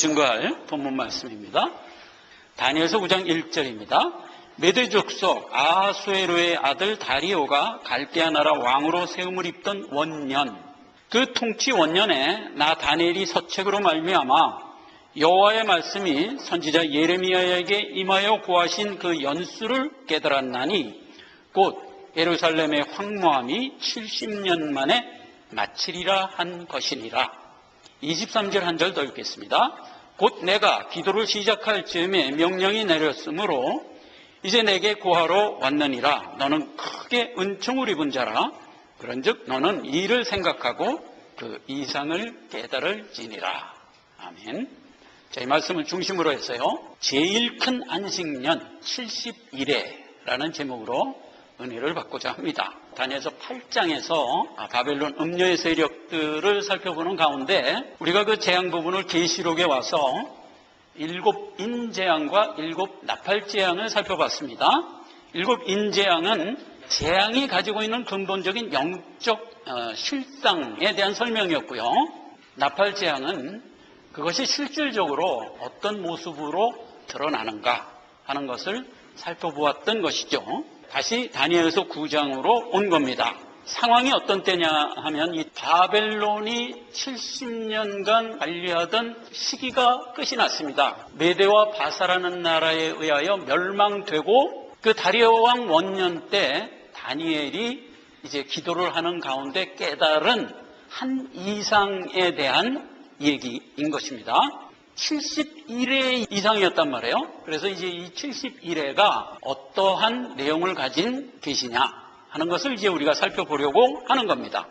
증거할 본문 말씀입니다. 다니엘서 9장 1절입니다. 메대 족속 아하수에로의 아들 다리오가 갈대아 나라 왕으로 세움을 입던 원년, 그 통치 원년에 나 다니엘이 서책으로 말미암아 여호와의 말씀이 선지자 예레미야에게 임하여 고하신 그 연수를 깨달았나니 곧 예루살렘의 황무함이 70년 만에 마치리라 한 것이니라. 23절 한 절 더 읽겠습니다. 곧 내가 기도를 시작할 즈음에 명령이 내렸으므로 이제 내게 고하러 왔느니라. 너는 크게 은총을 입은 자라. 그런즉 너는 이를 생각하고 그 이상을 깨달을지니라. 아멘. 자, 이 말씀을 중심으로 해서요, 제일 큰 안식년 70일에라는 제목으로 은혜를 받고자 합니다. 다니엘서 8장에서 바벨론 음녀의 세력들을 살펴보는 가운데 우리가 그 재앙 부분을 계시록에 와서 7 인재앙과 7 나팔재앙을 살펴봤습니다. 7 인재앙은 재앙이 가지고 있는 근본적인 영적 실상에 대한 설명이었고요. 나팔재앙은 그것이 실질적으로 어떤 모습으로 드러나는가 하는 것을 살펴보았던 것이죠. 다시 다니엘서 9장으로 온 겁니다. 상황이 어떤 때냐 하면 이 바벨론이 70년간 관리하던 시기가 끝이 났습니다. 메대와 바사라는 나라에 의하여 멸망되고 그 다리오 왕 원년 때 다니엘이 이제 기도를 하는 가운데 깨달은 한 이상에 대한 얘기인 것입니다. 71회 이상이었단 말이에요. 그래서 이제 이 71회가 어떠한 내용을 가진 계시냐 하는 것을 이제 우리가 살펴보려고 하는 겁니다.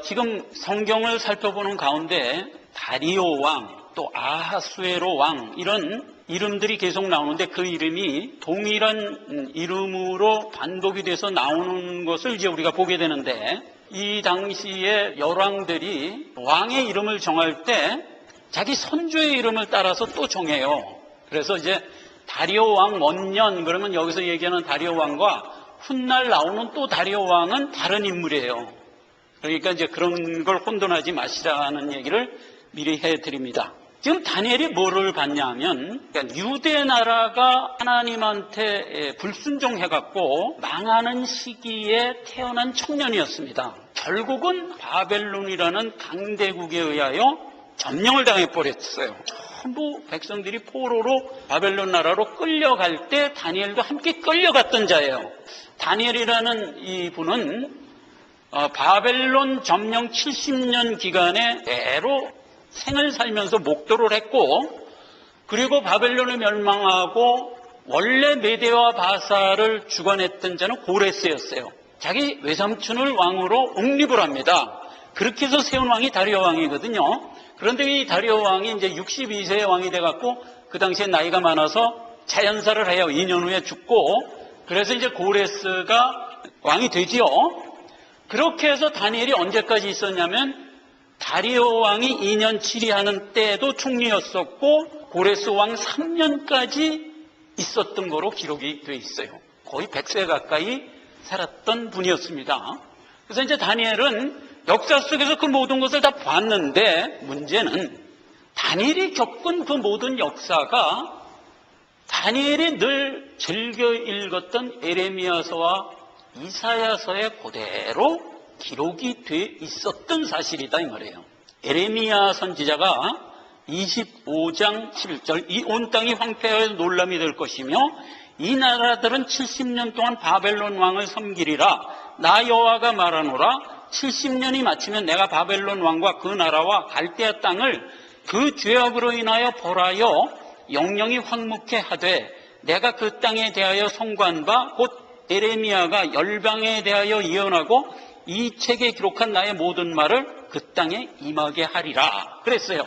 지금 성경을 살펴보는 가운데 다리오 왕, 또 아하수에로 왕 이런 이름들이 계속 나오는데 그 이름이 동일한 이름으로 반복이 돼서 나오는 것을 이제 우리가 보게 되는데 이 당시에 열왕들이 왕의 이름을 정할 때 자기 선조의 이름을 따라서 또 정해요. 그래서 이제 다리오 왕 원년 그러면 여기서 얘기하는 다리오 왕과 훗날 나오는 또 다리오 왕은 다른 인물이에요. 그러니까 이제 그런 걸 혼돈하지 마시라는 얘기를 미리 해드립니다. 지금 다니엘이 뭐를 봤냐 하면 그러니까 유대 나라가 하나님한테 불순종해갖고 망하는 시기에 태어난 청년이었습니다. 결국은 바벨론이라는 강대국에 의하여 점령을 당해버렸어요. 전부 백성들이 포로로 바벨론 나라로 끌려갈 때 다니엘도 함께 끌려갔던 자예요. 다니엘이라는 이분은 바벨론 점령 70년 기간에 대로 생을 살면서 목도를 했고 그리고 바벨론을 멸망하고 원래 메대와 바사를 주관했던 자는 고레스였어요. 자기 외삼촌을 왕으로 옹립을 합니다. 그렇게 해서 세운 왕이 다리오 왕이거든요. 그런데 이 다리오 왕이 이제 62세의 왕이 돼갖고 그 당시에 나이가 많아서 자연사를 해요. 2년 후에 죽고 그래서 이제 고레스가 왕이 되지요. 그렇게 해서 다니엘이 언제까지 있었냐면 다리오 왕이 2년 7위하는 때도 총리였었고 고레스 왕 3년까지 있었던 거로 기록이 되어 있어요. 거의 100세 가까이 살았던 분이었습니다. 그래서 이제 다니엘은 역사 속에서 그 모든 것을 다 봤는데 문제는 다니엘이 겪은 그 모든 역사가 다니엘이 늘 즐겨 읽었던 에레미야서와 이사야서에 그대로 기록이 돼 있었던 사실이다 이 말이에요. 에레미야 선지자가 25장 11절 이 온 땅이 황폐하여 놀람이 될 것이며 이 나라들은 70년 동안 바벨론 왕을 섬기리라. 나 여호와가 말하노라. 70년이 마치면 내가 바벨론 왕과 그 나라와 갈대아 땅을 그 죄악으로 인하여 벌하여 영영이 황무케 하되 내가 그 땅에 대하여 선고한 바 곧 에레미야가 열방에 대하여 예언하고 이 책에 기록한 나의 모든 말을 그 땅에 임하게 하리라 그랬어요.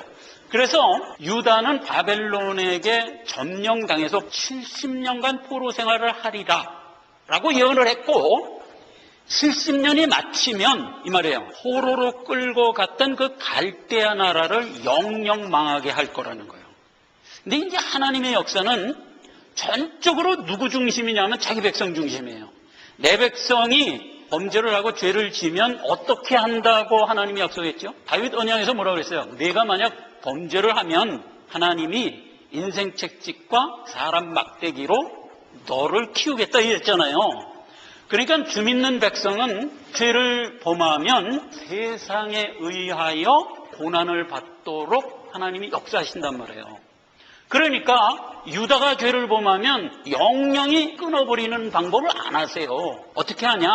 그래서 유다는 바벨론에게 점령당해서 70년간 포로 생활을 하리라 라고 예언을 했고 70년이 마치면 이 말이에요. 포로로 끌고 갔던 그 갈대아 나라를 영영 망하게 할 거라는 거예요. 근데 이제 하나님의 역사는 전적으로 누구 중심이냐면 자기 백성 중심이에요. 내 백성이 범죄를 하고 죄를 지면 어떻게 한다고 하나님이 약속했죠? 다윗 언약에서 뭐라고 그랬어요? 내가 만약 범죄를 하면 하나님이 인생 채찍과 사람 막대기로 너를 키우겠다 이랬잖아요. 그러니까 주 믿는 백성은 죄를 범하면 세상에 의하여 고난을 받도록 하나님이 역사하신단 말이에요. 그러니까 유다가 죄를 범하면 영영이 끊어버리는 방법을 안 하세요. 어떻게 하냐?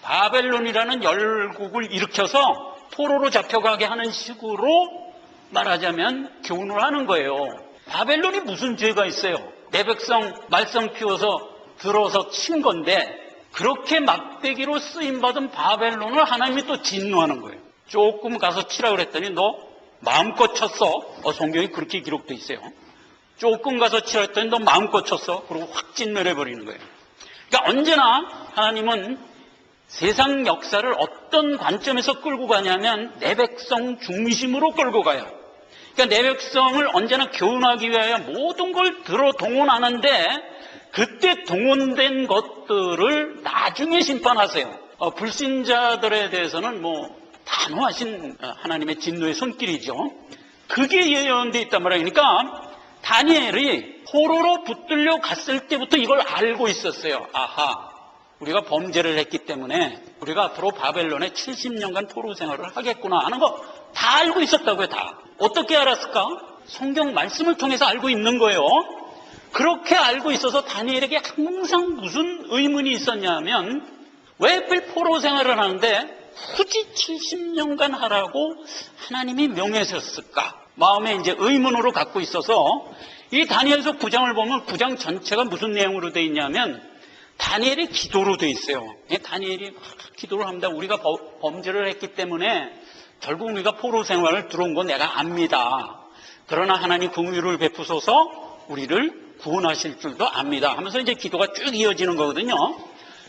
바벨론이라는 열국을 일으켜서 포로로 잡혀가게 하는 식으로 말하자면 교훈을 하는 거예요. 바벨론이 무슨 죄가 있어요? 내 백성 말썽 피워서 들어서 친 건데 그렇게 막대기로 쓰임받은 바벨론을 하나님이 또 진노하는 거예요. 조금 가서 치라 그랬더니 너 마음껏 쳤어. 성경이 그렇게 기록돼 있어요. 조금 가서 치라 했더니 너 마음껏 쳤어. 그리고 확 진멸해버리는 거예요. 그러니까 언제나 하나님은 세상 역사를 어떤 관점에서 끌고 가냐면 내 백성 중심으로 끌고 가요. 그러니까 내 백성을 언제나 교훈하기 위하여 모든 걸 들어 동원하는데 그때 동원된 것들을 나중에 심판하세요. 불신자들에 대해서는 단호하신 하나님의 진노의 손길이죠. 그게 예언되어 있단 말이에요. 그러니까 다니엘이 포로로 붙들려 갔을 때부터 이걸 알고 있었어요. 아하, 우리가 범죄를 했기 때문에 우리가 앞으로 바벨론에 70년간 포로 생활을 하겠구나 하는 거 다 알고 있었다고요. 다. 어떻게 알았을까? 성경 말씀을 통해서 알고 있는 거예요. 그렇게 알고 있어서 다니엘에게 항상 무슨 의문이 있었냐면 왜 하필 포로 생활을 하는데 굳이 70년간 하라고 하나님이 명하셨을까? 마음에 이제 의문으로 갖고 있어서 이 다니엘서 9장을 보면 9장 전체가 무슨 내용으로 되어 있냐면 다니엘의 기도로 되어 있어요. 다니엘이 기도를 합니다. 우리가 범죄를 했기 때문에 결국 우리가 포로 생활을 들어온 건 내가 압니다. 그러나 하나님 긍휼을 베푸소서 우리를 구원하실 줄도 압니다 하면서 이제 기도가 쭉 이어지는 거거든요.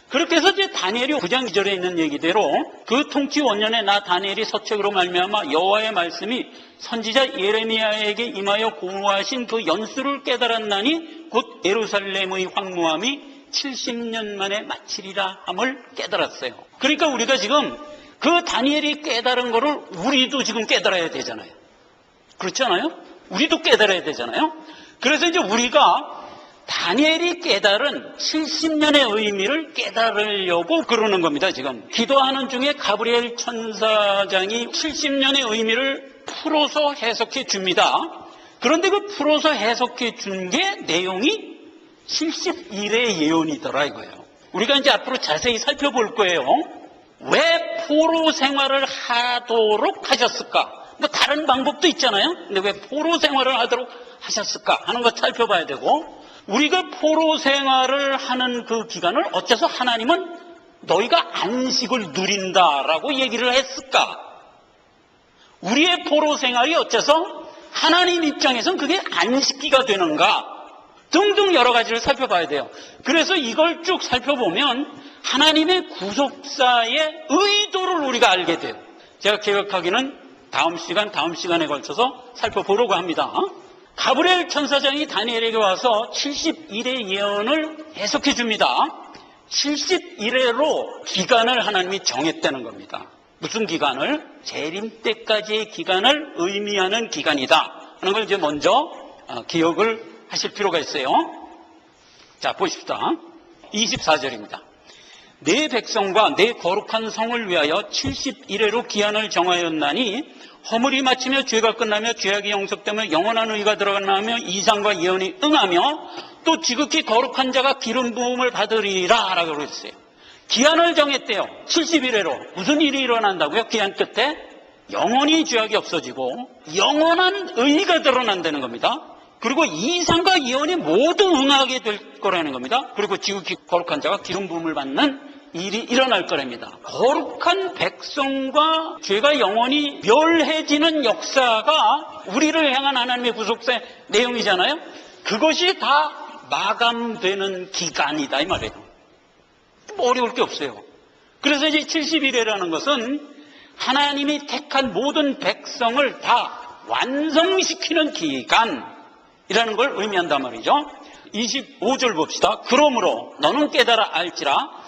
그렇게 해서 이제 다니엘이 9장 2절에 있는 얘기대로 그 통치 원년에 나 다니엘이 서책으로 말미암아 여호와의 말씀이 선지자 예레미야에게 임하여 고하신 그 연수를 깨달았나니 곧 예루살렘의 황무함이 70년 만에 마치리라 함을 깨달았어요. 그러니까 우리가 지금 그 다니엘이 깨달은 거를 우리도 지금 깨달아야 되잖아요. 그렇지 않아요? 우리도 깨달아야 되잖아요. 그래서 이제 우리가 다니엘이 깨달은 70년의 의미를 깨달으려고 그러는 겁니다. 지금 기도하는 중에 가브리엘 천사장이 70년의 의미를 풀어서 해석해 줍니다. 그런데 그 풀어서 해석해 준 게 내용이 70일의 예언이더라 이거예요. 우리가 이제 앞으로 자세히 살펴볼 거예요. 왜 포로 생활을 하도록 하셨을까? 다른 방법도 있잖아요. 근데 왜 포로 생활을 하도록 하셨을까 하는 것 살펴봐야 되고, 우리가 포로 생활을 하는 그 기간을 어째서 하나님은 너희가 안식을 누린다라고 얘기를 했을까? 우리의 포로 생활이 어째서 하나님 입장에서는 그게 안식기가 되는가? 등등 여러 가지를 살펴봐야 돼요. 그래서 이걸 쭉 살펴보면 하나님의 구속사의 의도를 우리가 알게 돼요. 제가 계획하기는 다음 시간에 걸쳐서 살펴보려고 합니다. 가브리엘 천사장이 다니엘에게 와서 70일의 예언을 해석해 줍니다. 70일에로 기간을 하나님이 정했다는 겁니다. 무슨 기간을? 재림 때까지의 기간을 의미하는 기간이다 하는 걸 이제 먼저 기억을 하실 필요가 있어요. 자, 보십시다. 24절입니다. 내 백성과 내 거룩한 성을 위하여 70일에로 기한을 정하였나니 허물이 마치며 죄가 끝나며 죄악이 영속되며 영원한 의가 들어가며 이상과 예언이 응하며 또 지극히 거룩한 자가 기름 부음을 받으리라 라고 그랬어요. 기한을 정했대요. 70일에로. 무슨 일이 일어난다고요? 기한 끝에 영원히 죄악이 없어지고 영원한 의가 드러난다는 겁니다. 그리고 이상과 예언이 모두 응하게 될 거라는 겁니다. 그리고 지극히 거룩한 자가 기름 부음을 받는 일이 일어날 거랍니다. 거룩한 백성과 죄가 영원히 멸해지는 역사가 우리를 향한 하나님의 구속사의 내용이잖아요. 그것이 다 마감되는 기간이다 이 말이에요. 뭐 어려울 게 없어요. 그래서 이제 70일이라는 것은 하나님이 택한 모든 백성을 다 완성시키는 기간이라는 걸 의미한단 말이죠. 25절 봅시다. 그러므로 너는 깨달아 알지라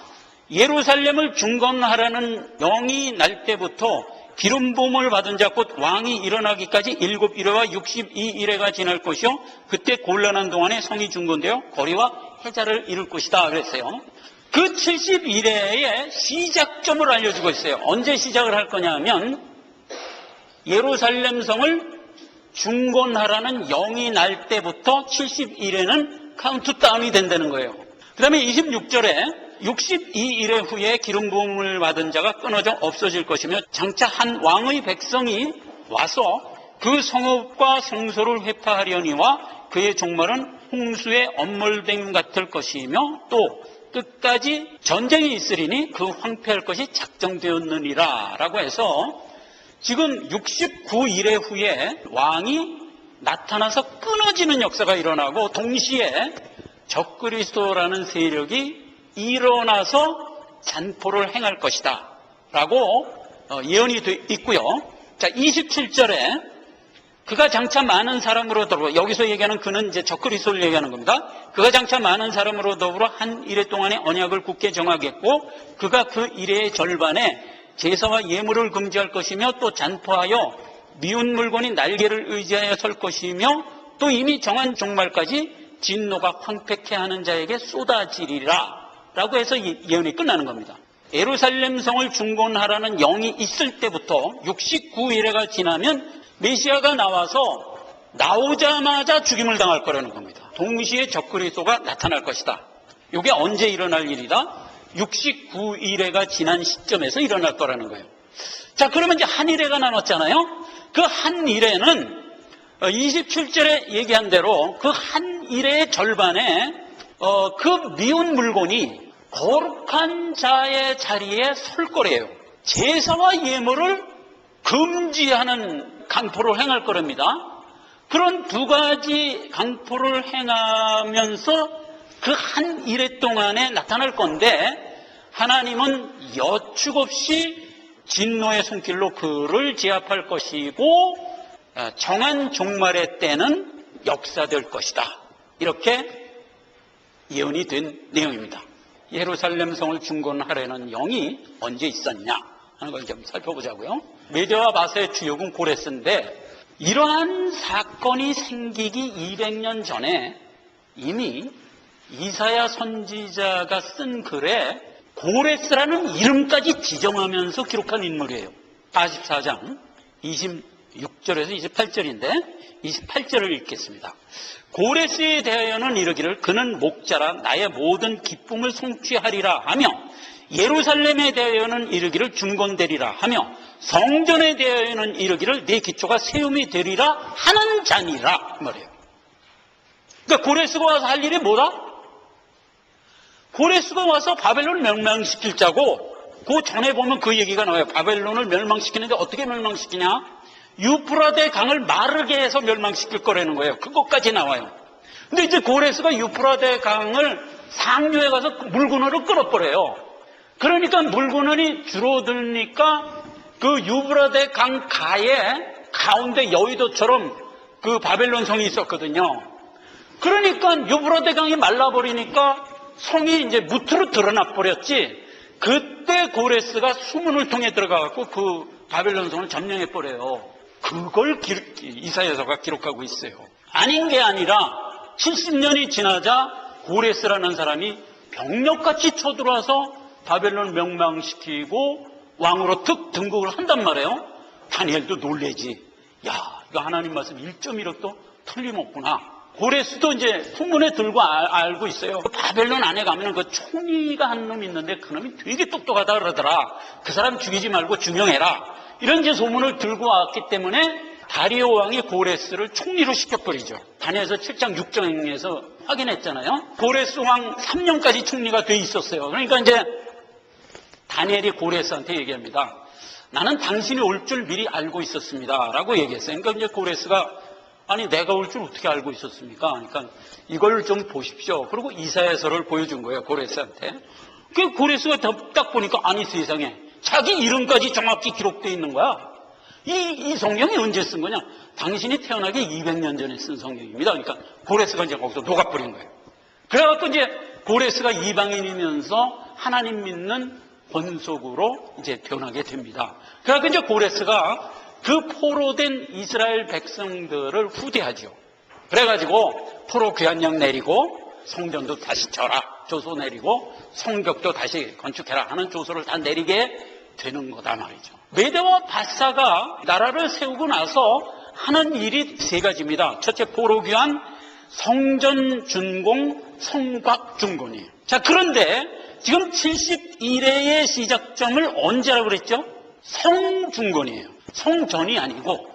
예루살렘을 중건하라는 영이 날 때부터 기름 부음을 받은 자 곧 왕이 일어나기까지 7일에와 62일에가 지날 것이요 그때 곤란한 동안에 성이 중건되어 거리와 해자를 이룰 것이다 그랬어요. 그 70일의 시작점을 알려주고 있어요. 언제 시작을 할 거냐면 예루살렘 성을 중건하라는 영이 날 때부터 70일에는 카운트다운이 된다는 거예요. 그 다음에 26절에 62일 후에 기름 부음을 받은 자가 끊어져 없어질 것이며 장차 한 왕의 백성이 와서 그 성읍과 성소를 회파하려니와 그의 종말은 홍수의 엄몰됨 같을 것이며 또 끝까지 전쟁이 있으리니 그 황폐할 것이 작정되었느니라 라고 해서 지금 69일의 후에 왕이 나타나서 끊어지는 역사가 일어나고 동시에 적그리스도라는 세력이 일어나서 잔포를 행할 것이다 라고 예언이 있고요. 자, 27절에 그가 장차 많은 사람으로 더불어, 여기서 얘기하는 그는 이제 적그리스도를 얘기하는 겁니다. 그가 장차 많은 사람으로 더불어 한 일해 동안에 언약을 굳게 정하겠고 그가 그 일의 절반에 제사와 예물을 금지할 것이며 또 잔포하여 미운 물건인 날개를 의지하여 설 것이며 또 이미 정한 종말까지 진노가 황폐케 하는 자에게 쏟아지리라 라고 해서 예언이 끝나는 겁니다. 예루살렘 성을 중건하라는 영이 있을 때부터 69일에가 지나면 메시아가 나오자마자 죽임을 당할 거라는 겁니다. 동시에 적그리스도가 나타날 것이다. 이게 언제 일어날 일이다? 69일에가 지난 시점에서 일어날 거라는 거예요. 자, 그러면 이제 한 일회가 남았잖아요. 그 한 일회는 27절에 얘기한 대로 그 한 일회의 절반에 그 미운 물건이 거룩한 자의 자리에 설 거래요. 제사와 예물을 금지하는 강포를 행할 거랍니다. 그런 두 가지 강포를 행하면서 그 한 일회 동안에 나타날 건데 하나님은 여축 없이 진노의 손길로 그를 제압할 것이고 정한 종말의 때는 역사될 것이다. 이렇게 예언이 된 내용입니다. 예루살렘 성을 중건하려는 영이 언제 있었냐 하는 걸 좀 살펴보자고요. 메대와 바사의 주역은 고레스인데 이러한 사건이 생기기 200년 전에 이미 이사야 선지자가 쓴 글에 고레스라는 이름까지 지정하면서 기록한 인물이에요. 44장 26절에서 28절인데 28절을 읽겠습니다. 고레스에 대하여는 이르기를 그는 목자라 나의 모든 기쁨을 성취하리라 하며 예루살렘에 대하여는 이르기를 중건되리라 하며 성전에 대하여는 이르기를 내 기초가 세움이 되리라 하는 자니라 말이에요. 그러니까 고레스가 와서 할 일이 뭐다? 고레스가 와서 바벨론 멸망시킬 자고 그 전에 보면 그 얘기가 나와요. 바벨론을 멸망시키는데 어떻게 멸망시키냐? 유프라데 강을 마르게 해서 멸망시킬 거라는 거예요. 그것까지 나와요. 근데 이제 고레스가 유프라데 강을 상류에 가서 물건으로 끌어버려요. 그러니까 물건이 줄어드니까 그 유프라데 강 가에 가운데 여의도처럼 그 바벨론 성이 있었거든요. 그러니까 유프라데 강이 말라버리니까 성이 이제 무트로 드러나 버렸지. 그때 고레스가 수문을 통해 들어가갖고 그 바벨론 성을 점령해 버려요. 그걸 이사야서가 기록하고 있어요. 아닌 게 아니라 70년이 지나자 고레스라는 사람이 병력같이 쳐들어와서 바벨론 명망시키고 왕으로 툭 등극을 한단 말이에요. 다니엘도 놀래지. 야, 이거 하나님 말씀 1.1억도 틀림없구나. 고레스도 이제 풍문에 들고 알고 있어요. 바벨론 안에 가면 그 총리가 한 놈이 있는데 그 놈이 되게 똑똑하다 그러더라. 그 사람 죽이지 말고 중용해라. 이런 이제 소문을 들고 왔기 때문에 다리오 왕이 고레스를 총리로 시켜버리죠. 다니엘서 7장 6장에서 확인했잖아요. 고레스 왕 3년까지 총리가 돼 있었어요. 그러니까 이제 다니엘이 고레스한테 얘기합니다. 나는 당신이 올 줄 미리 알고 있었습니다. 라고 얘기했어요. 그러니까 이제 고레스가 아니 내가 올 줄 어떻게 알고 있었습니까? 그러니까 이걸 좀 보십시오. 그리고 이사야서를 보여준 거예요. 고레스한테. 그 고레스가 딱 보니까 아니 세상에 자기 이름까지 정확히 기록되어 있는 거야. 이 성경이 언제 쓴 거냐? 당신이 태어나기 200년 전에 쓴 성경입니다. 그러니까 고레스가 이제 거기서 녹아버린 거예요. 그래갖고 이제 고레스가 이방인이면서 하나님 믿는 번속으로 이제 변하게 됩니다. 그래서 이제 고레스가 그 포로된 이스라엘 백성들을 후대하죠. 그래가지고 포로 귀환령 내리고 성전도 다시 져라 조소 내리고 성벽도 다시 건축해라 하는 조소를 다 내리게 되는 거다 말이죠. 메대와 바사가 나라를 세우고 나서 하는 일이 세 가지입니다. 첫째, 포로 귀환, 성전 준공, 성곽 준공이에요. 자, 그런데 지금 71회의 시작점을 언제라고 그랬죠? 성중건이에요. 성전이 아니고.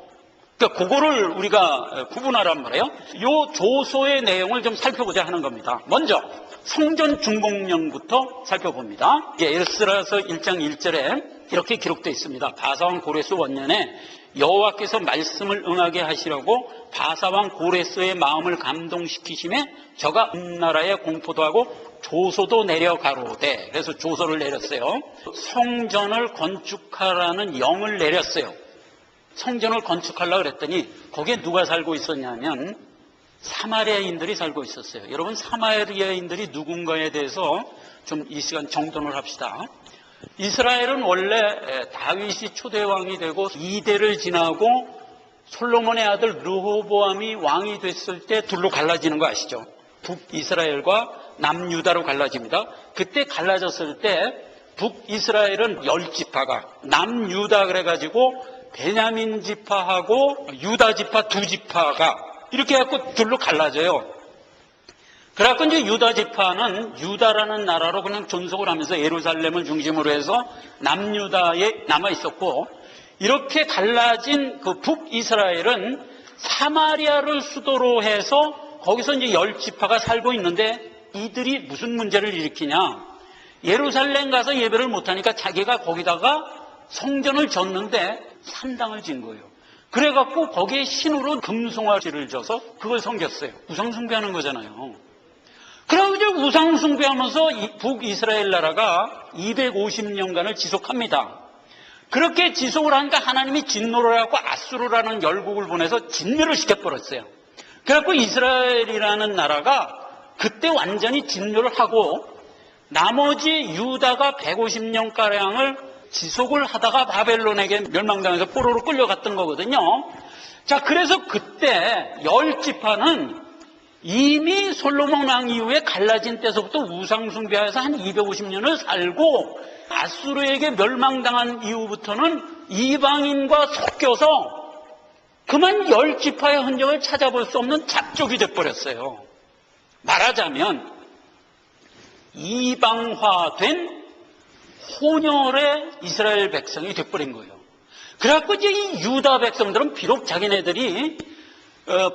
그러니까 그거를 우리가 구분하란 말이에요. 요 조소의 내용을 좀 살펴보자 하는 겁니다. 먼저 성전 준공령부터 살펴봅니다. 에스라서 1장 1절에 이렇게 기록되어 있습니다. 바사왕 고레스 원년에 여호와께서 말씀을 응하게 하시려고 바사왕 고레스의 마음을 감동시키심에 저가 나라에 공포도 하고 조소도 내려가로되, 그래서 조소를 내렸어요. 성전을 건축하라는 영을 내렸어요. 성전을 건축하려고 그랬더니 거기에 누가 살고 있었냐면 사마리아인들이 살고 있었어요. 여러분, 사마리아인들이 누군가에 대해서 좀 이 시간 정돈을 합시다. 이스라엘은 원래 다윗이 초대왕이 되고 2대를 지나고 솔로몬의 아들 르호보암이 왕이 됐을 때 둘로 갈라지는 거 아시죠? 북이스라엘과 남유다로 갈라집니다. 그때 갈라졌을 때 북이스라엘은 10지파가, 남유다 그래가지고 베냐민 지파하고 유다 지파 2지파가 이렇게 해갖고 둘로 갈라져요. 그래갖고 이제 유다 지파는 유다라는 나라로 그냥 존속을 하면서 예루살렘을 중심으로 해서 남유다에 남아 있었고, 이렇게 갈라진 그 북이스라엘은 사마리아를 수도로 해서 거기서 이제 10지파가 살고 있는데, 이들이 무슨 문제를 일으키냐? 예루살렘 가서 예배를 못하니까 자기가 거기다가 성전을 졌는데 산당을 진 거예요. 그래갖고 거기에 신으로 금송아지를 져서 그걸 섬겼어요. 우상숭배하는 거잖아요. 그러고 이제 우상숭배하면서 북이스라엘 나라가 250년간을 지속합니다. 그렇게 지속을 하니까 하나님이 진노를 하고 아수르라는 열국을 보내서 진멸을 시켜버렸어요. 그래갖고 이스라엘이라는 나라가 그때 완전히 진멸을 하고 나머지 유다가 150년가량을 지속을 하다가 바벨론에게 멸망당해서 포로로 끌려갔던 거거든요. 자, 그래서 그때 10지파는 이미 솔로몬 왕 이후에 갈라진 때서부터 우상숭배해서 한 250년을 살고, 아수르에게 멸망당한 이후부터는 이방인과 섞여서 그만 10지파의 흔적을 찾아볼 수 없는 잡족이 돼버렸어요. 말하자면 이방화된 혼혈의 이스라엘 백성이 돼버린 거예요. 그래갖고 이제 이 유다 백성들은 비록 자기네들이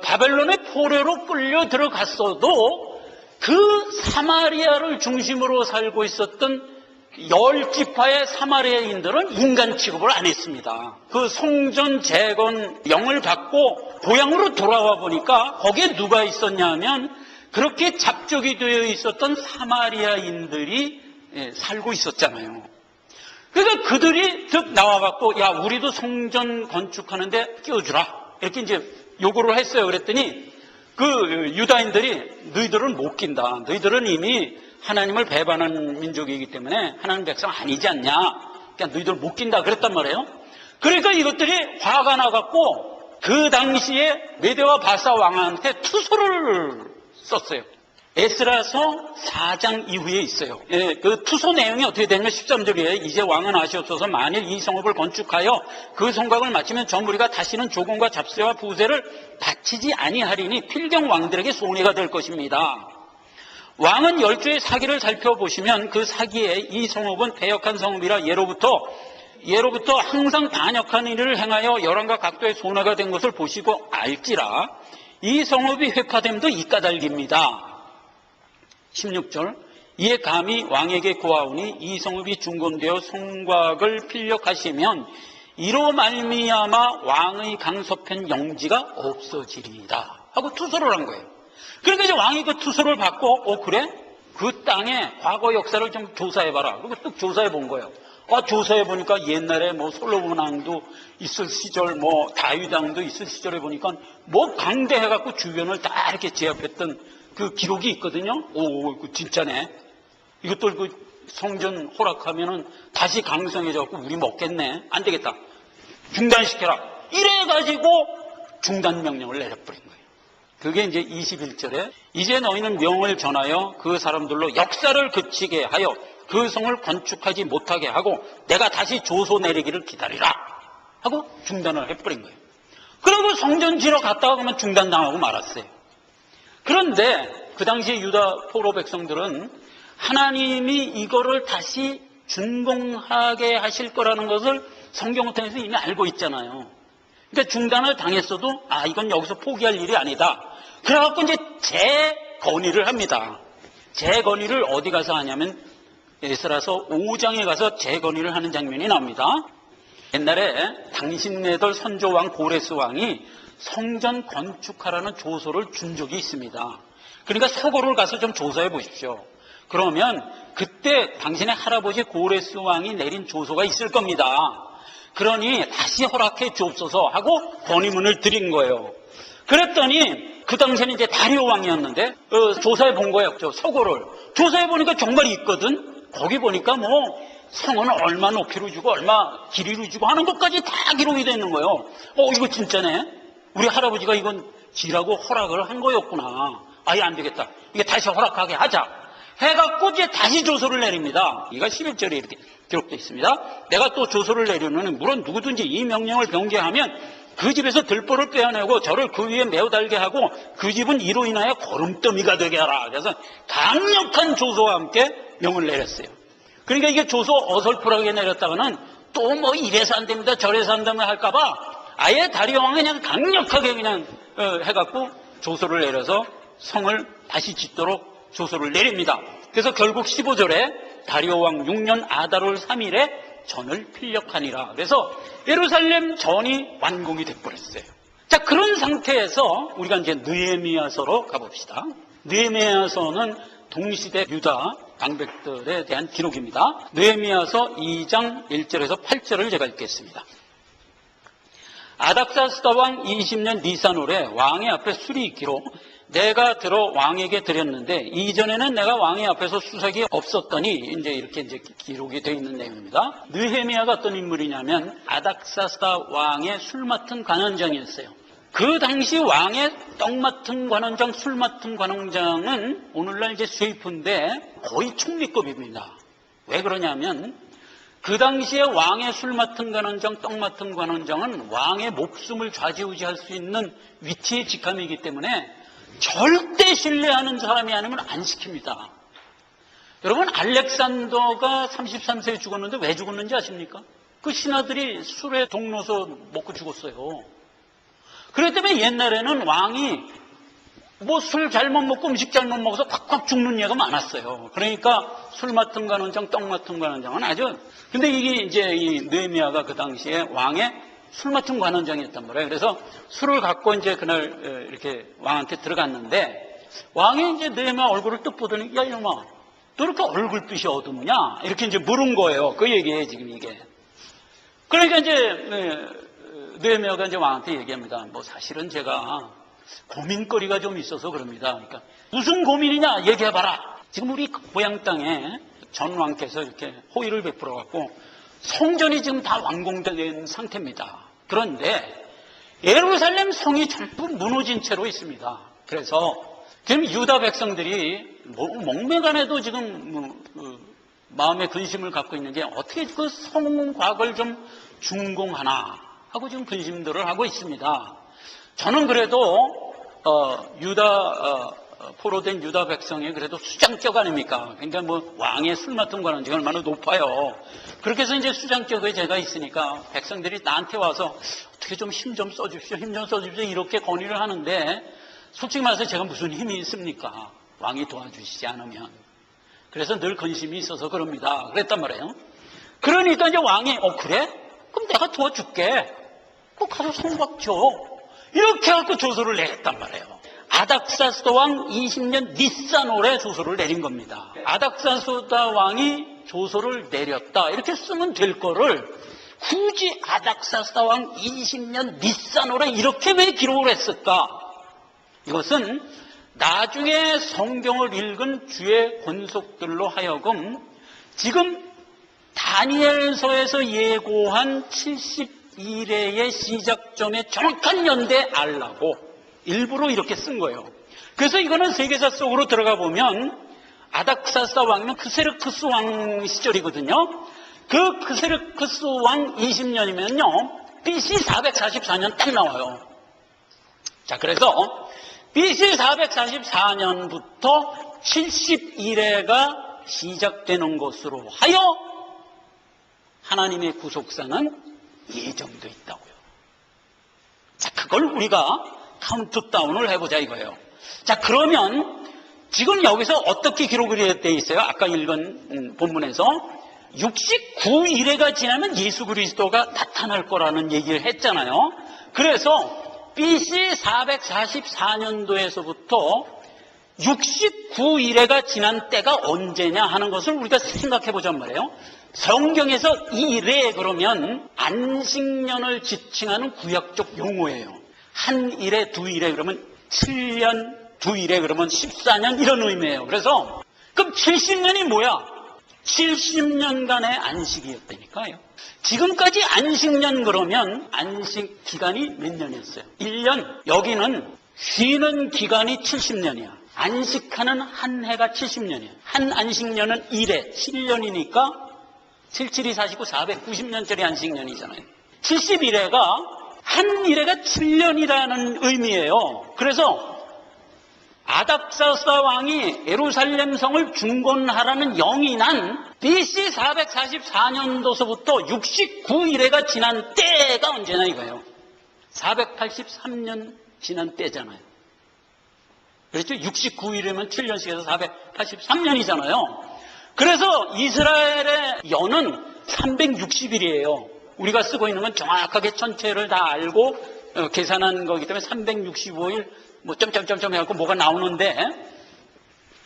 바벨론의 포로로 끌려 들어갔어도 그 사마리아를 중심으로 살고 있었던 10지파의 사마리아인들은 인간 취급을 안 했습니다. 그 성전 재건 영을 받고 고향으로 돌아와 보니까 거기에 누가 있었냐면 그렇게 잡족이 되어 있었던 사마리아인들이 살고 있었잖아요. 그러니까 그들이 득 나와갖고, 야, 우리도 성전 건축하는데 끼워주라, 이렇게 이제 요구를 했어요. 그랬더니 그 유다인들이 너희들은 못 낀다. 너희들은 이미 하나님을 배반한 민족이기 때문에 하나님 백성 아니지 않냐. 그러니까 너희들 못 낀다 그랬단 말이에요. 그러니까 이것들이 화가 나갖고 그 당시에 메대와 바사 왕한테 투소를 썼어요. 에스라서 4장 이후에 있어요. 그 투소 내용이 어떻게 되냐면 13절에 이제 왕은 아시옵소서, 만일 이 성읍을 건축하여 그 성곽을 마치면 저 무리가 다시는 조공과 잡세와 부세를 바치지 아니하리니 필경 왕들에게 손해가 될 것입니다. 왕은 10주의 사기를 살펴보시면 그 사기에 이 성읍은 패역한 성읍이라 예로부터 항상 반역한 일을 행하여 열왕과 각도의 손해가 된 것을 보시고 알지라. 이 성읍이 회파됨도 이까닭입니다. 16절, 이에 감히 왕에게 고하오니 이 성읍이 중건되어 성곽을 필력하시면 이로 말미암아 왕의 강섭한 영지가 없어지리이다 하고 투소를 한 거예요. 그러니까 이제 왕이 그 투소를 받고, 그래? 그 땅의 과거 역사를 좀 조사해봐라. 그리고 또 조사해 본 거예요. 조사해 보니까 옛날에 뭐 솔로몬 왕도 있을 시절, 뭐 다윗 왕도 있을 시절에 보니까 뭐 강대해갖고 주변을 다 이렇게 제압했던 그 기록이 있거든요. 그 진짜네. 이것도 그 성전 허락하면은 다시 강성해져갖고 우리 먹겠네. 안 되겠다. 중단시켜라. 이래가지고 중단 명령을 내려버린 거예요. 그게 이제 21절에 이제 너희는 명을 전하여 그 사람들로 역사를 그치게 하여 그 성을 건축하지 못하게 하고 내가 다시 조소 내리기를 기다리라 하고 중단을 해버린 거예요. 그리고 성전 지러 갔다가 그러면 중단당하고 말았어요. 그런데 그 당시에 유다 포로 백성들은 하나님이 이거를 다시 준공하게 하실 거라는 것을 성경을 통해서 이미 알고 있잖아요. 그러니까 중단을 당했어도 이건 여기서 포기할 일이 아니다. 그래갖고 이제 재건의를 합니다. 재건의를 어디 가서 하냐면 에스라서 5장에 가서 재건의를 하는 장면이 나옵니다. 옛날에 당신네들 선조왕 고레스 왕이 성전 건축하라는 조서를 준 적이 있습니다. 그러니까 서고를 가서 좀 조사해 보십시오. 그러면 그때 당신의 할아버지 고레스 왕이 내린 조서가 있을 겁니다. 그러니 다시 허락해 주옵소서 하고 건의문을 드린 거예요. 그랬더니 그 당시에는 이제 다리오 왕이었는데 조사해 본 거예요. 서고를 조사해 보니까 정말 있거든. 거기 보니까 뭐 성은 얼마 높이로 주고 얼마 길이로 주고 하는 것까지 다 기록이 되는 거예요. 이거 진짜네. 우리 할아버지가 이건 지라고 허락을 한 거였구나. 아예 안 되겠다. 이게 다시 허락하게 하자. 해갖고 이제 다시 조서를 내립니다. 이가 11절에 이렇게 기록되어 있습니다. 내가 또 조서를 내려는 물론 누구든지 이 명령을 변개하면 그 집에서 들보를 빼어내고 저를 그 위에 메어 달게 하고 그 집은 이로 인하여 거름더미가 되게 하라. 그래서 강력한 조서와 함께 명을 내렸어요. 그러니까 이게 조서 어설프하게 내렸다가는 또 뭐 이래서 안 됩니다 저래서 안 됩니다 할까봐 아예 다리오 왕이 그냥 강력하게 그냥 해갖고 조서를 내려서 성을 다시 짓도록 조서를 내립니다. 그래서 결국 15절에 다리오 왕 6년 아달월 3일에 전을 필력하니라. 그래서 예루살렘 전이 완공이 돼버렸어요. 자, 그런 상태에서 우리가 이제 느헤미야서로 가봅시다. 느헤미야서는 동시대 유다 방백들에 대한 기록입니다. 느헤미야서 2장 1절에서 8절을 제가 읽겠습니다. 아닥사스다 왕 20년 니산월에 왕의 앞에 술이 있기로 내가 들어 왕에게 드렸는데 이전에는 내가 왕의 앞에서 수색이 없었더니 이렇게 기록이 되어 있는 내용입니다. 느헤미야가 어떤 인물이냐면 아닥사스다 왕의 술 맡은 관원장이었어요. 그 당시 왕의 떡 맡은 관원장, 술 맡은 관원장은 오늘날 이제 쇠이프인데 거의 총리급입니다. 왜 그러냐면 그 당시에 왕의 술 맡은 관원장, 떡 맡은 관원장은 왕의 목숨을 좌지우지할 수 있는 위치의 직함이기 때문에 절대 신뢰하는 사람이 아니면 안 시킵니다. 여러분, 알렉산더가 33세에 죽었는데 왜 죽었는지 아십니까? 그 신하들이 술에 동로서 먹고 죽었어요. 그렇기 때문에 옛날에는 왕이 뭐 술 잘못 먹고 음식 잘못 먹어서 콱콱 죽는 예가 많았어요. 그러니까 술 맡은 관원장, 떡 맡은 관원장은 아주. 근데 이게 이제 이 느헤미야가 그 당시에 왕의 술 맡은 관원장이었단 말이에요. 그래서 술을 갖고 이제 그날 이렇게 왕한테 들어갔는데 왕이 이제 느헤미야 얼굴을 뚝 보더니 야 이놈아, 너 이렇게 얼굴빛이 어둡냐? 이렇게 이제 물은 거예요. 그 얘기예요 지금 이게. 그러니까 이제 느헤미야가 이제 왕한테 얘기합니다. 뭐 사실은 제가 고민거리가 좀 있어서 그럽니다. 그러니까 무슨 고민이냐 얘기해봐라. 지금 우리 고향 땅에 전 왕께서 이렇게 호의를 베풀어 갖고 성전이 지금 다 완공된 상태입니다. 그런데 예루살렘 성이 전부 무너진 채로 있습니다. 그래서 지금 유다 백성들이 목매간에도 지금 마음의 근심을 갖고 있는 게 어떻게 그 성곽을 좀 준공하나 하고 지금 근심들을 하고 있습니다. 저는 그래도 포로된 유다 백성의 그래도 수장격 아닙니까? 그러니까 뭐 왕의 술 맡은 관원장이 얼마나 높아요. 그렇게 해서 이제 수장격에 제가 있으니까 백성들이 나한테 와서 어떻게 좀 힘 좀 써주십시오, 힘 좀 써주십시오 이렇게 건의를 하는데 솔직히 말해서 제가 무슨 힘이 있습니까? 왕이 도와주시지 않으면. 그래서 늘 근심이 있어서 그럽니다. 그랬단 말이에요. 그러니까 이제 왕이 그래? 그럼 내가 도와줄게. 꼭 가서 성곽 줘. 이렇게 해서 조서를 내렸단 말이에요. 아닥사스다 왕 20년 니산월에 조서를 내린 겁니다. 아닥사스다 왕이 조서를 내렸다 이렇게 쓰면 될 거를 굳이 아닥사스다 왕 20년 니산월에 이렇게 왜 기록을 했을까? 이것은 나중에 성경을 읽은 주의 권속들로 하여금 지금 다니엘서에서 예고한 70일의 시작점의 정확한 연대 알라고 일부러 이렇게 쓴 거예요. 그래서 이거는 세계사 속으로 들어가 보면 아닥사스다 왕이면 크세르크스 왕 시절이거든요. 그 크세르크스 왕 20년이면요 BC 444년 딱 나와요. 자, 그래서 BC 444년부터 71회가 시작되는 것으로 하여 하나님의 구속사는 예정되어 있다고요. 자, 그걸 우리가 카운트다운을 해보자 이거예요. 자, 그러면 지금 여기서 어떻게 기록이 되어 있어요? 아까 읽은 본문에서 69일회가 지나면 예수 그리스도가 나타날 거라는 얘기를 했잖아요. 그래서 BC 444년도에서부터 69일회가 지난 때가 언제냐 하는 것을 우리가 생각해 보자는 말이에요. 성경에서 이 일회 그러면 안식년을 지칭하는 구약적 용어예요. 한 일회, 두 일회 그러면 7년, 두 일회 그러면 14년 이런 의미예요. 그래서 그럼 70년이 뭐야? 70년간의 안식이었다니까요. 지금까지 안식년 그러면 안식 기간이 몇 년이었어요? 1년. 여기는 쉬는 기간이 70년이야. 안식하는 한 해가 70년이야. 한 안식년은 1회, 7년이니까 77이 49, 490년짜리 안식년이잖아요. 71회가 한 1회가 7년이라는 의미예요. 그래서 아닥사스다 왕이 예루살렘 성을 중건하라는 영이 난 BC 444년도서부터 69일회가 지난 때가 언제나 이거예요. 483년 지난 때잖아요. 그렇죠? 69일이면 7년씩 해서 483년이잖아요. 그래서 이스라엘의 연은 360일이에요. 우리가 쓰고 있는 건 정확하게 전체를 다 알고 계산한 거기 때문에 365일 뭐 점점점점 해갖고 뭐가 나오는데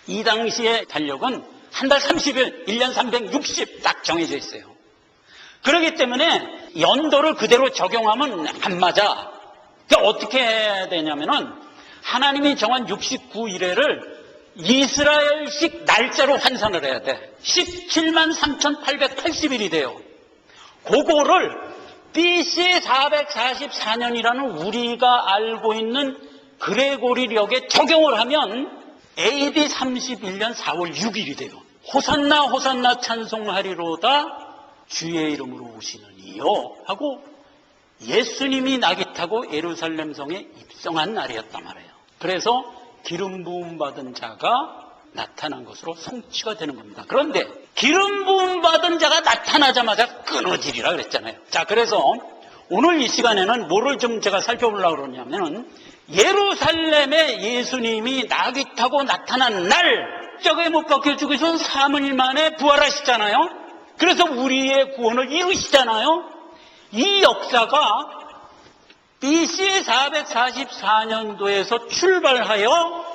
이 당시의 달력은 한 달 30일, 1년 360 딱 정해져 있어요. 그렇기 때문에 연도를 그대로 적용하면 안 맞아. 그러니까 어떻게 해야 되냐면은 하나님이 정한 69일회를 이스라엘식 날짜로 환산을 해야 돼. 17만 3,880일이 돼요. 그거를 BC 444년이라는 우리가 알고 있는 그레고리력에 적용을 하면 AD 31년 4월 6일이 돼요. 호산나 호산나 찬송하리로다 주의 이름으로 오시는 이요 하고 예수님이 낙이 타고 예루살렘 성에 입성한 날이었단 말이에요. 그래서 기름 부음 받은 자가 나타난 것으로 성취가 되는 겁니다. 그런데 기름 부음 받은 자가 나타나자마자 끊어지리라 그랬잖아요. 자, 그래서 오늘 이 시간에는 뭐를 좀 제가 살펴보려고 그러냐면은 예루살렘에 예수님이 낙이 타고 나타난 날 십자가에 못 박혀 죽으셔서 3일 만에 부활하시잖아요. 그래서 우리의 구원을 이루시잖아요. 이 역사가 BC 444년도에서 출발하여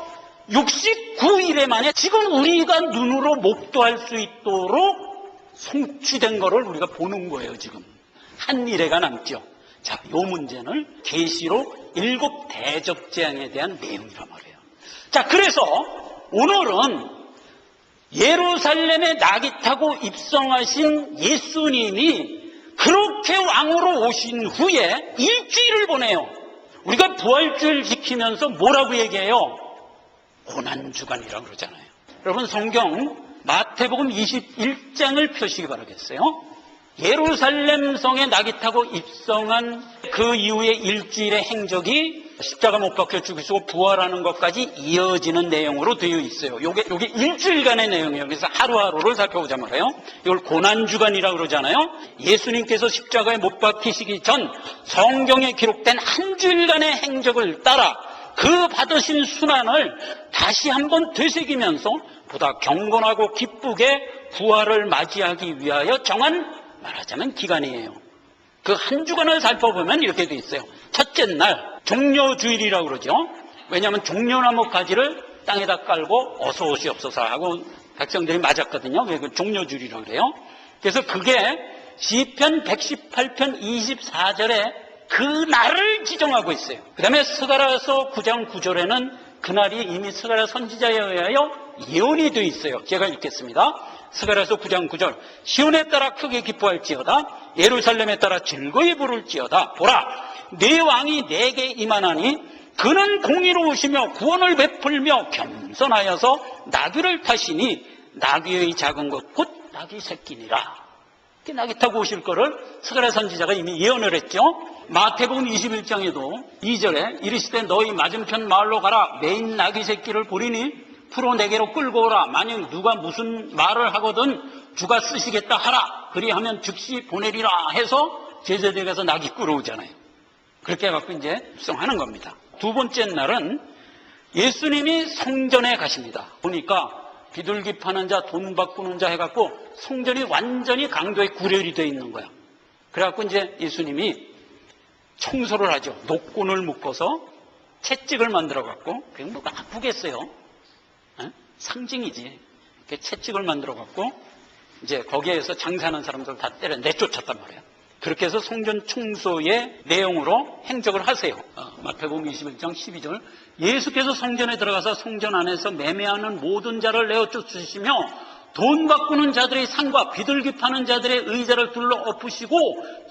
69일에 만에 지금 우리가 눈으로 목도할 수 있도록 성취된 것을 우리가 보는 거예요. 지금 한 일회가 남죠. 자, 이 문제는 계시록 7 대접재앙에 대한 내용이란 말이에요. 자, 그래서 오늘은 예루살렘에 낙이 타고 입성하신 예수님이 그렇게 왕으로 오신 후에 일주일을 보내요. 우리가 부활주일 지키면서 뭐라고 얘기해요? 고난주간이라고 그러잖아요. 여러분 성경 마태복음 21장을 펴시기 바라겠어요. 예루살렘 성에 낙이 타고 입성한 그 이후의 일주일의 행적이 십자가 못 박혀 죽으시고 부활하는 것까지 이어지는 내용으로 되어 있어요. 요게 일주일간의 내용이에요. 그래서 하루하루를 살펴보자 말이에요. 이걸 고난주간이라고 그러잖아요. 예수님께서 십자가에 못 박히시기 전 성경에 기록된 한 주일간의 행적을 따라 그 받으신 순환을 다시 한번 되새기면서 보다 경건하고 기쁘게 부활을 맞이하기 위하여 정한 말하자면 기간이에요. 그 한 주간을 살펴보면 이렇게 돼 있어요. 첫째 날 종려주일이라고 그러죠. 왜냐하면 종려나무 가지를 땅에다 깔고 어서 오시옵소서 하고 백성들이 맞았거든요. 그래서 종려주일이라고 그래요. 그래서 그게 시편 118편 24절에 그 날을 지정하고 있어요. 그 다음에 스가랴서 9장 9절에는 그날이 이미 스가랴 선지자에 의하여 예언이 되어 있어요. 제가 읽겠습니다. 스가랴서 9장 9절. 시온에 따라 크게 기뻐할지어다. 예루살렘에 따라 즐거이 부를지어다. 보라, 내 왕이 내게 임하나니 그는 공의로우시며 구원을 베풀며 겸손하여서 나귀를 타시니 나귀의 작은 것 곧 나귀 새끼니라. 나귀 타고 오실 거를 스가랴 선지자가 이미 예언을 했죠. 마태복음 21장에도 2절에 이르시되 너희 맞은편 마을로 가라. 매인 나귀 새끼를 보리니 풀어 내게로 끌고 오라. 만약 누가 무슨 말을 하거든 주가 쓰시겠다 하라. 그리하면 즉시 보내리라 해서 제자들에게 가서 나귀 끌어오잖아요. 그렇게 해갖고 이제 숙성하는 겁니다. 두 번째 날은 예수님이 성전에 가십니다. 보니까 비둘기 파는 자, 돈 바꾸는 자 해갖고 성전이 완전히 강도에 구렬이 되어 있는 거야. 그래갖고 이제 예수님이 청소를 하죠. 녹곤을 묶어서 채찍을 만들어갖고, 그게 뭐 아프겠어요? 상징이지. 채찍을 만들어갖고 이제 거기에서 장사하는 사람들 다 때려 내쫓았단 말이에요. 그렇게 해서 성전 청소의 내용으로 행적을 하세요. 마태복음 21장 12절. 예수께서 성전에 들어가서 성전 안에서 매매하는 모든 자를 내어쫓으시며 돈 바꾸는 자들의 상과 비둘기 파는 자들의 의자를 둘러 엎으시고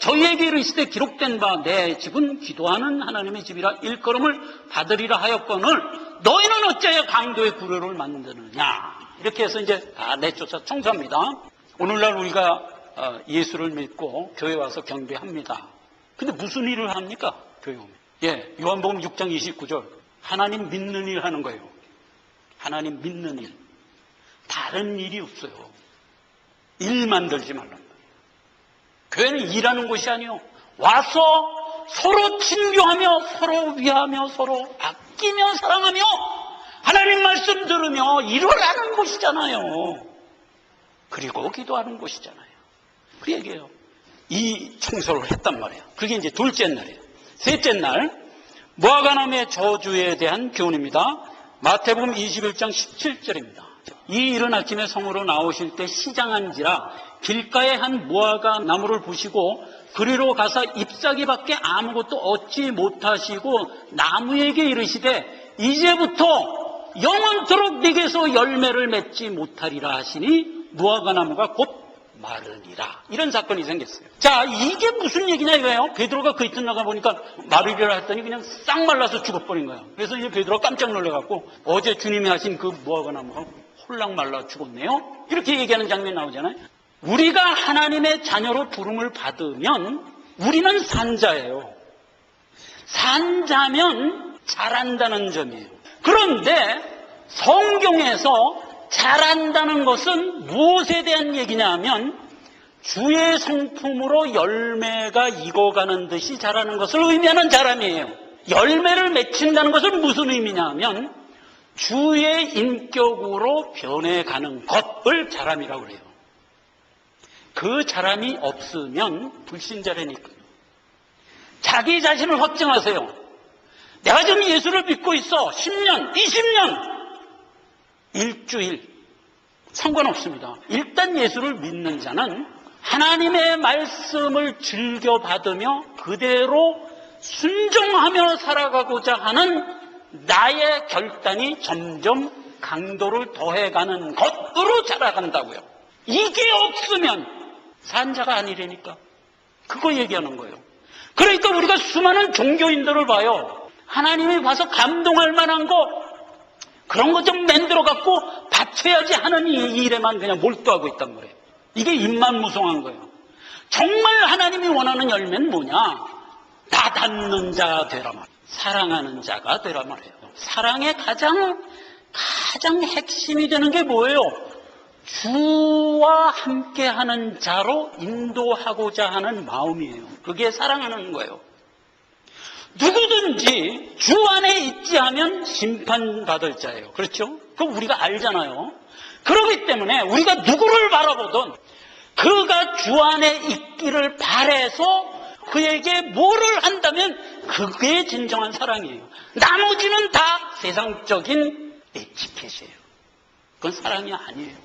저희에게 이르시되 기록된 바 내 집은 기도하는 하나님의 집이라 일컬음을 받으리라 하였거늘 너희는 어찌하여 강도의 구려를 만드느냐. 이렇게 해서 이제 다 내쫓아 청소합니다. 오늘날 우리가 예수를 믿고 교회 와서 경배합니다. 근데 무슨 일을 합니까? 교회 오면. 요한복음 6장 29절. 하나님 믿는 일 하는 거예요. 하나님 믿는 일. 다른 일이 없어요. 일 만들지 말란 말이에요. 교회는 일하는 곳이 아니요. 와서 서로 친교하며 서로 위하며 서로 아끼며 사랑하며 하나님 말씀 들으며 일을 하는 곳이잖아요. 그리고 기도하는 곳이잖아요. 그 얘기예요. 이 청소를 했단 말이에요. 그게 이제 둘째 날이에요. 셋째 날, 무화과나무의 저주에 대한 교훈입니다. 마태복음 21장 17절입니다. 이 이른 아침에 성으로 나오실 때 시장한지라 길가에 한 무화과 나무를 보시고 그리로 가서 잎사귀밖에 아무것도 얻지 못하시고 나무에게 이르시되 이제부터 영원토록 네게서 열매를 맺지 못하리라 하시니 무화과 나무가 곧 마르니라. 이런 사건이 생겼어요. 자, 이게 무슨 얘기냐 이거예요. 베드로가 그 이튿날 가보니까 마르리라 했더니 그냥 싹 말라서 죽어버린 거예요. 그래서 이제 베드로가 깜짝 놀라갖고 어제 주님이 하신 그 무화과 나무가 홀랑 말라 죽었네요. 이렇게 얘기하는 장면이 나오잖아요. 우리가 하나님의 자녀로 부름을 받으면 우리는 산자예요. 산자면 잘한다는 점이에요. 그런데 성경에서 잘한다는 것은 무엇에 대한 얘기냐 하면 주의 성품으로 열매가 익어가는 듯이 자라는 것을 의미하는 자람이에요. 열매를 맺힌다는 것은 무슨 의미냐 하면 주의 인격으로 변해가는 것을 자람이라고 그래요. 그 자람이 없으면 불신자라니까요. 자기 자신을 확정하세요. 내가 지금 예수를 믿고 있어. 10년, 20년, 일주일 상관없습니다. 일단 예수를 믿는 자는 하나님의 말씀을 즐겨받으며 그대로 순종하며 살아가고자 하는 나의 결단이 점점 강도를 더해가는 것으로 자라간다고요. 이게 없으면 산자가 아니라니까. 그거 얘기하는 거예요. 그러니까 우리가 수많은 종교인들을 봐요. 하나님이 봐서 감동할 만한 거 그런 거 좀 만들어 갖고 바쳐야지 하는 이 일에만 그냥 몰두하고 있단 말이에요. 이게 입만무성한 거예요. 정말 하나님이 원하는 열매는 뭐냐? 다 닿는 자 되라 말이에요. 사랑하는 자가 되라 말이에요. 사랑의 가장 핵심이 되는 게 뭐예요? 주와 함께하는 자로 인도하고자 하는 마음이에요. 그게 사랑하는 거예요. 누구든지 주 안에 있지 하면 심판받을 자예요. 그렇죠? 그럼 우리가 알잖아요. 그렇기 때문에 우리가 누구를 바라보든 그가 주 안에 있기를 바라서 그에게 뭐를 한다면 그게 진정한 사랑이에요. 나머지는 다 세상적인 에티켓이에요. 그건 사랑이 아니에요.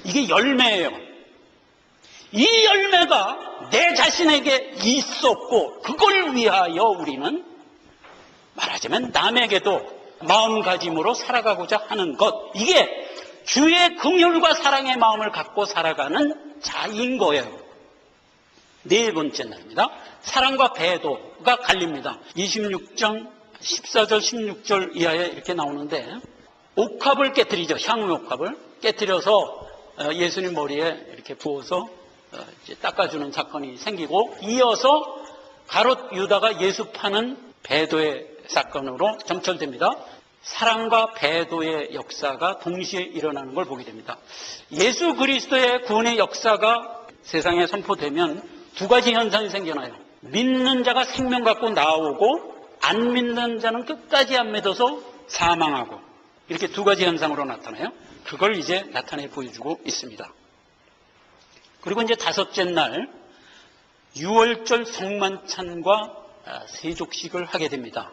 이게 열매예요. 이 열매가 내 자신에게 있었고 그걸 위하여 우리는 말하자면 남에게도 마음가짐으로 살아가고자 하는 것, 이게 주의 긍휼과 사랑의 마음을 갖고 살아가는 자인 거예요. 네 번째 날입니다. 사랑과 배도가 갈립니다. 26장 14절 16절 이하에 이렇게 나오는데, 옥합을 깨뜨리죠. 향유 옥합을 깨뜨려서 예수님 머리에 이렇게 부어서 이제 닦아주는 사건이 생기고, 이어서 가롯 유다가 예수 파는 배도의 사건으로 점철됩니다. 사랑과 배도의 역사가 동시에 일어나는 걸 보게 됩니다. 예수 그리스도의 구원의 역사가 세상에 선포되면 두 가지 현상이 생겨나요. 믿는 자가 생명 갖고 나오고, 안 믿는 자는 끝까지 안 믿어서 사망하고, 이렇게 두 가지 현상으로 나타나요. 그걸 이제 나타내 보여주고 있습니다. 그리고 이제 다섯째 날 유월절 성만찬과 세족식을 하게 됩니다.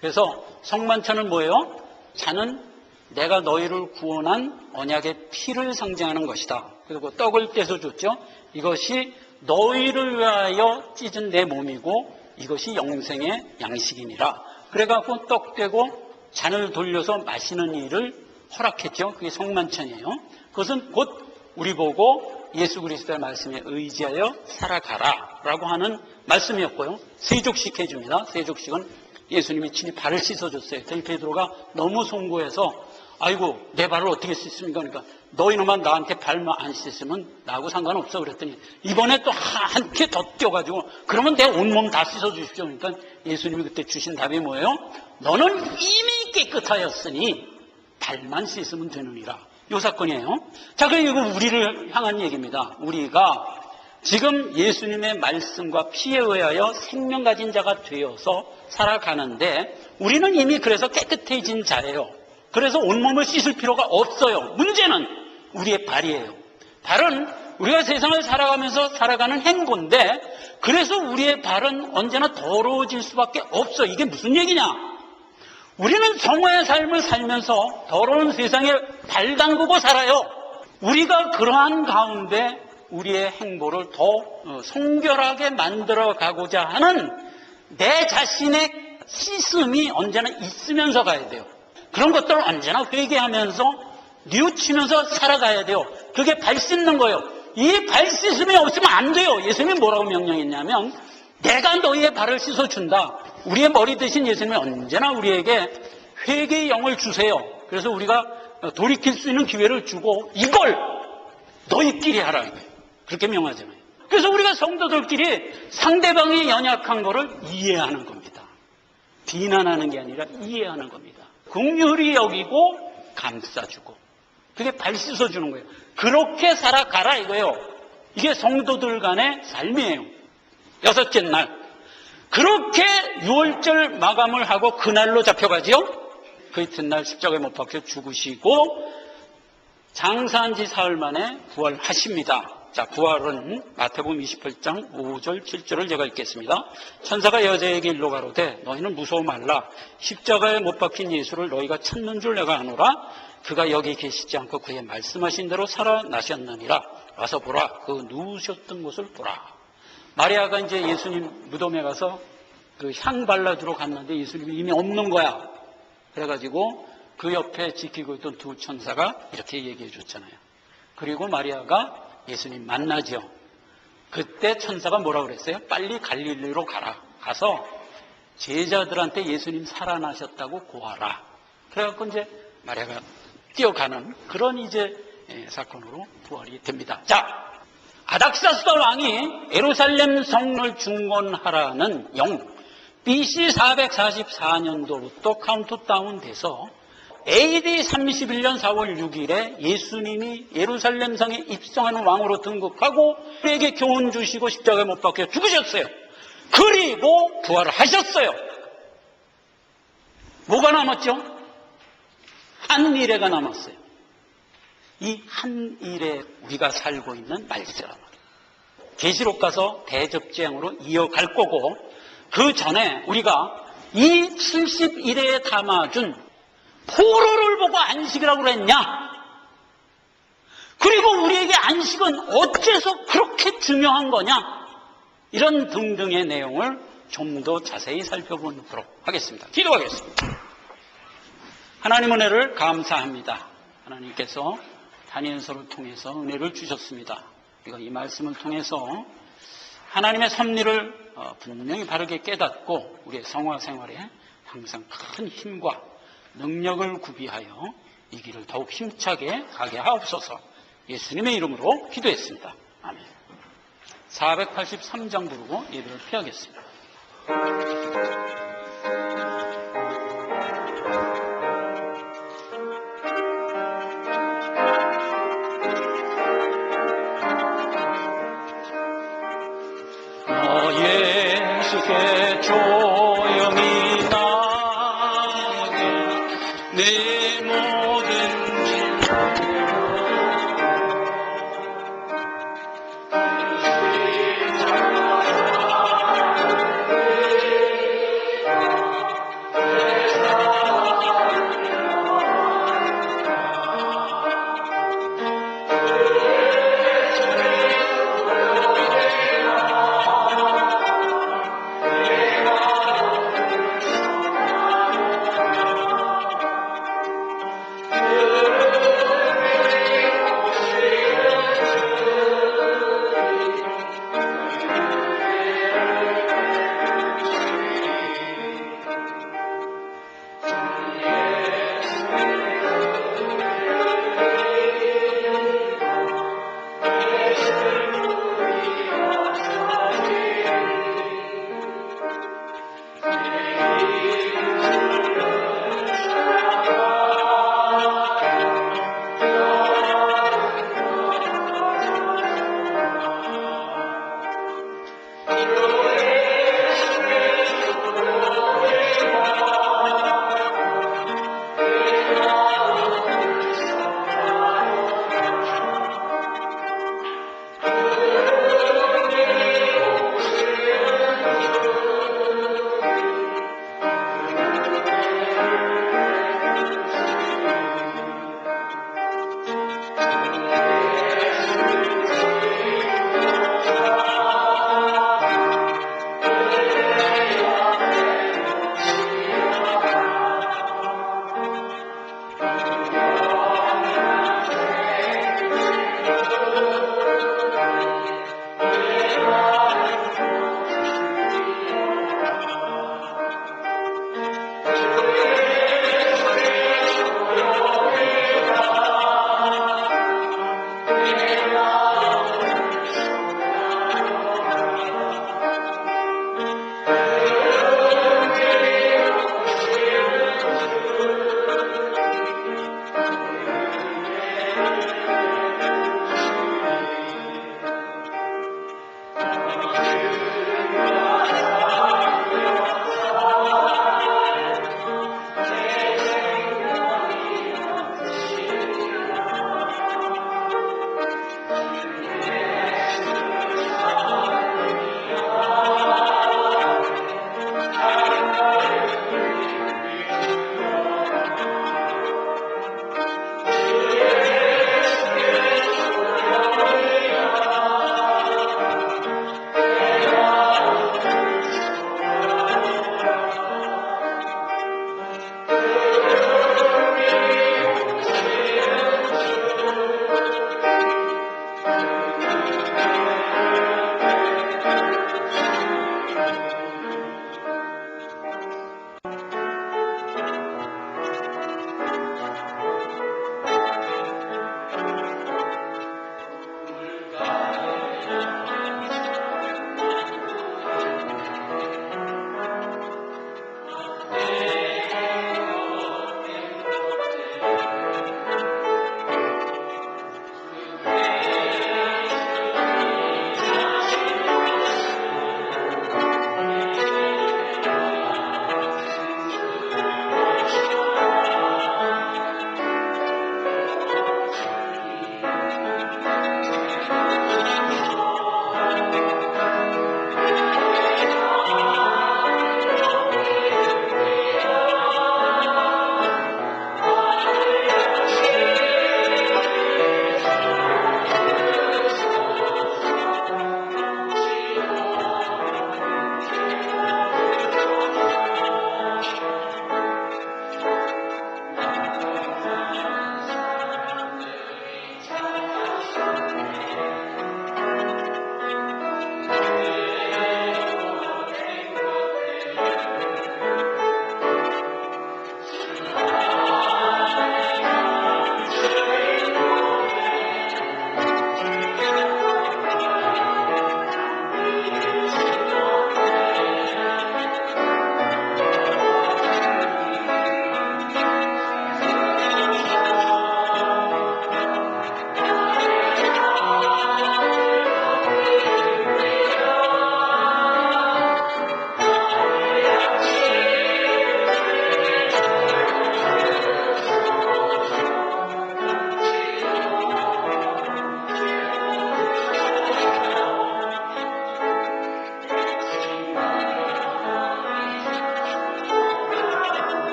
그래서 성만찬은 뭐예요? 잔은 내가 너희를 구원한 언약의 피를 상징하는 것이다. 그리고 떡을 떼서 줬죠. 이것이 너희를 위하여 찢은 내 몸이고 이것이 영생의 양식이니라. 그래갖고 떡 떼고 잔을 돌려서 마시는 일을 허락했죠. 그게 성만찬이에요. 그것은 곧 우리 보고 예수 그리스도의 말씀에 의지하여 살아가라 라고 하는 말씀이었고요. 세족식 해줍니다. 세족식은 예수님이 친히 발을 씻어줬어요. 그랬더니 베드로가 너무 송구해서 아이고 내 발을 어떻게 씻습니까? 그러니까 너희놈만 나한테 발만 안 씻으면 나하고 상관없어. 그랬더니 이번에 또 한 개 더 띄워가지고 그러면 내 온몸 다 씻어주십시오. 그러니까 예수님이 그때 주신 답이 뭐예요? 너는 이미 깨끗하였으니 발만 씻으면 되느니라. 이 사건이에요. 자, 그리고 이거 우리를 향한 얘기입니다. 우리가 지금 예수님의 말씀과 피에 의하여 생명 가진 자가 되어서 살아가는데 우리는 이미 그래서 깨끗해진 자예요. 그래서 온몸을 씻을 필요가 없어요. 문제는 우리의 발이에요. 발은 우리가 세상을 살아가면서 살아가는 행보인데 그래서 우리의 발은 언제나 더러워질 수밖에 없어. 이게 무슨 얘기냐? 우리는 성화의 삶을 살면서 더러운 세상에 발 담그고 살아요. 우리가 그러한 가운데 우리의 행보를 더 성결하게 만들어 가고자 하는 내 자신의 씻음이 언제나 있으면서 가야 돼요. 그런 것들을 언제나 회개하면서 뉘우치면서 살아가야 돼요. 그게 발 씻는 거예요. 이 발 씻음이 없으면 안 돼요. 예수님이 뭐라고 명령했냐면 내가 너희의 발을 씻어준다. 우리의 머리 대신 예수님이 언제나 우리에게 회개의 영을 주세요. 그래서 우리가 돌이킬 수 있는 기회를 주고 이걸 너희끼리 하라. 그렇게 명하잖아요. 그래서 우리가 성도들끼리 상대방이 연약한 거를 이해하는 겁니다. 비난하는 게 아니라 이해하는 겁니다. 긍휼히 여기고 감싸주고 그게 발 씻어주는 거예요. 그렇게 살아가라 이거예요. 이게 성도들 간의 삶이에요. 여섯째 날 그렇게 유월절 마감을 하고 그날로 잡혀가지요. 그 이튿날 십자가에 못 박혀 죽으시고 장사한 지 사흘 만에 부활하십니다. 자, 부활은 마태복음 28장 5절 7절을 제가 읽겠습니다. 천사가 여자에게 일러 가로되 너희는 무서워 말라. 십자가에 못 박힌 예수를 너희가 찾는 줄 내가 아노라. 그가 여기 계시지 않고 그의 말씀하신 대로 살아나셨느니라. 와서 보라. 그 누우셨던 곳을 보라. 마리아가 이제 예수님 무덤에 가서 그 향 발라주러 갔는데 예수님이 이미 없는 거야. 그래가지고 그 옆에 지키고 있던 두 천사가 이렇게 얘기해 줬잖아요. 그리고 마리아가 예수님 만나죠. 그때 천사가 뭐라고 그랬어요? 빨리 갈릴리로 가라. 가서 제자들한테 예수님 살아나셨다고 고하라. 그래갖고 이제 마리아가 뛰어가는 그런 이제 사건으로 부활이 됩니다. 자, 아닥사스다 왕이 예루살렘 성을 중건하라는 영 BC 444년도부터 카운트다운 돼서 AD 31년 4월 6일에 예수님이 예루살렘 성에 입성하는 왕으로 등극하고 우리에게 교훈 주시고 십자가에 못 박혀 죽으셨어요. 그리고 부활을 하셨어요. 뭐가 남았죠? 한 일회가 남았어요. 이 한 일에 우리가 살고 있는 말세란 말이에요. 계시록 가서 대접재앙으로 이어갈 거고 그 전에 우리가 이 71회에 담아준 포로를 보고 안식이라고 그랬냐? 그리고 우리에게 안식은 어째서 그렇게 중요한 거냐? 이런 등등의 내용을 좀 더 자세히 살펴보도록 하겠습니다. 기도하겠습니다. 하나님 은혜를 감사합니다. 하나님께서 다니엘서를 통해서 은혜를 주셨습니다. 우리가 이 말씀을 통해서 하나님의 섭리를 분명히 바르게 깨닫고 우리의 성화 생활에 항상 큰 힘과 능력을 구비하여 이 길을 더욱 힘차게 가게 하옵소서. 예수님의 이름으로 기도했습니다. 아멘. 483장 부르고 예배를 피하겠습니다. 예수께 조용히 나아가 내 모든 짐을 Yeah.